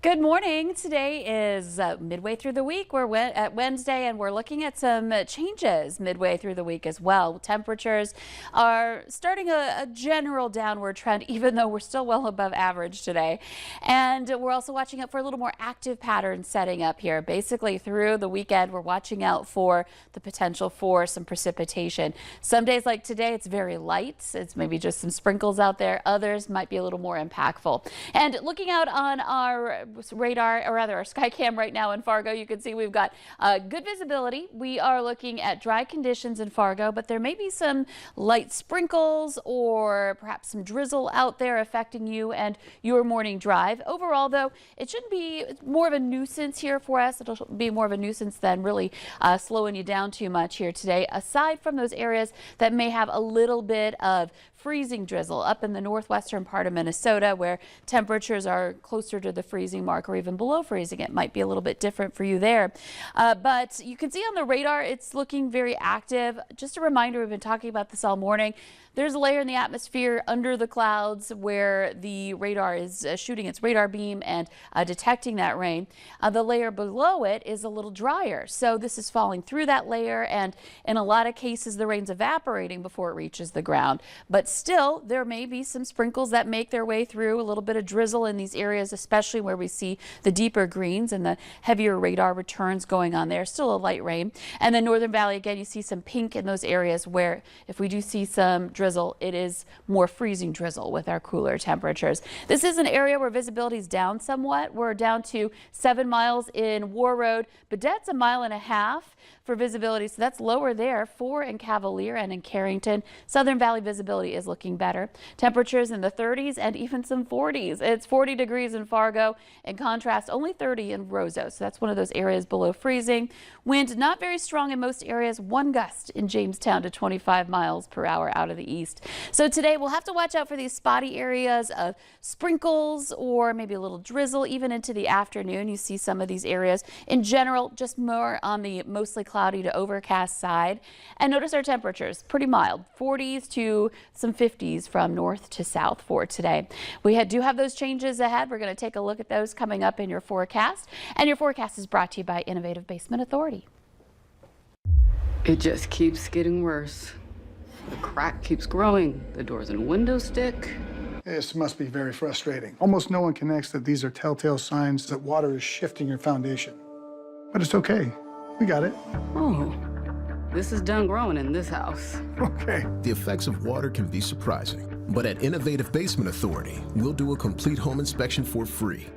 Good morning. Today is midway through the week. We're at Wednesday and we're looking at some changes midway through the week as well. Temperatures are starting a general downward trend, even though we're still well above average today. And we're also watching out for a little more active pattern setting up here. Basically through the weekend, we're watching out for the potential for some precipitation. Some days like today, it's very light. It's maybe just some sprinkles out there. Others might be a little more impactful. And looking out on our radar, or rather our sky cam right now in Fargo, you can see we've got good visibility. We are looking at dry conditions in Fargo, but there may be some light sprinkles or perhaps some drizzle out there affecting you and your morning drive. Overall, though, it shouldn't be more of a nuisance here for us. It'll be more of a nuisance than really slowing you down too much here today, aside from those areas that may have a little bit of freezing drizzle up in the northwestern part of Minnesota, where temperatures are closer to the freezing mark or even below freezing. It might be a little bit different for you there. But you can see on the radar, it's looking very active. Just a reminder, we've been talking about this all morning. There's a layer in the atmosphere under the clouds where the radar is shooting its radar beam and detecting that rain. The layer below it is a little drier. So this is falling through that layer, and in a lot of cases, the rain's evaporating before it reaches the ground. But still, there may be some sprinkles that make their way through, a little bit of drizzle in these areas, especially where we see the deeper greens and the heavier radar returns going on there. Still a light rain. And then Northern Valley, again, you see some pink in those areas where if we do see some drizzle, it is more freezing drizzle with our cooler temperatures. This is an area where visibility is down somewhat. We're down to 7 miles in War Road, but that's 1.5 miles for visibility, so that's lower there. 4 in Cavalier and in Carrington. Southern Valley visibility is looking better. Temperatures in the 30s and even some 40s. It's 40 degrees in Fargo. In contrast, only 30 in Roseau, so that's one of those areas below freezing. Wind not very strong in most areas. 1 gust in Jamestown to 25 miles per hour out of the east. So today we'll have to watch out for these spotty areas of sprinkles or maybe a little drizzle even into the afternoon. You see some of these areas. In general, just more on the mostly cloudy to overcast side. And notice our temperatures, pretty mild, 40s to some 50s from north to south for today. We do have those changes ahead. We're going to take a look at those coming up in your forecast. And your forecast is brought to you by Innovative Basement Authority. It just keeps getting worse. The crack keeps growing. The doors and windows stick. This must be very frustrating. Almost no one connects that these are telltale signs that water is shifting your foundation. But it's okay. We got it. Oh, this is done growing in this house. Okay. The effects of water can be surprising, but at Innovative Basement Authority, we'll do a complete home inspection for free.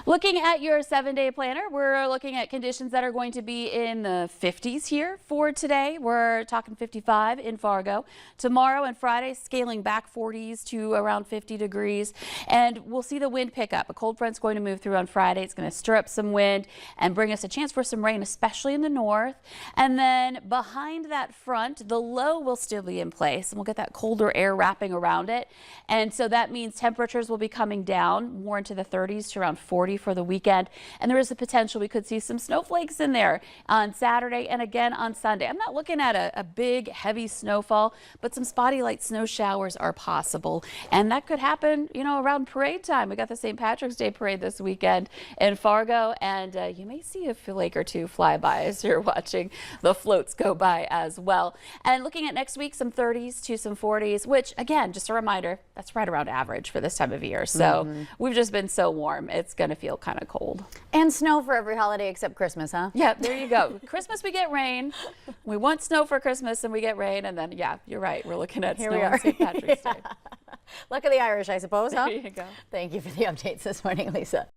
Looking at your 7-day planner, we're looking at conditions that are going to be in the 50s here for today. We're talking 55 in Fargo. Tomorrow and Friday, scaling back 40s to around 50 degrees. And we'll see the wind pick up. A cold front's going to move through on Friday. It's going to stir up some wind and bring us a chance for some rain, especially in the north. And then behind that front, the low will still be in place, and we'll get that colder air wrapping around it. And so that means temperatures will be coming down more into the 30s to around 40 for the weekend, and there is a potential we could see some snowflakes in there on Saturday and again on Sunday. I'm not looking at a big heavy snowfall, but some spotty light snow showers are possible, and that could happen, you know, around parade time. We got the St. Patrick's Day parade this weekend in Fargo, and you may see a flake or two fly by as you're watching the floats go by as well. And looking at next week, some 30s to some 40s, which again, just a reminder, that's right around average for this time of year. So we've just been so warm, it's going to feel kind of cold. And snow for every holiday except Christmas, huh? Yeah, there you go. Christmas we get rain. We want snow for Christmas and we get rain, and then yeah, you're right. We're looking at snow on St. Patrick's Day. Luck of the Irish, I suppose, huh? There you go. Thank you for the updates this morning, Lisa.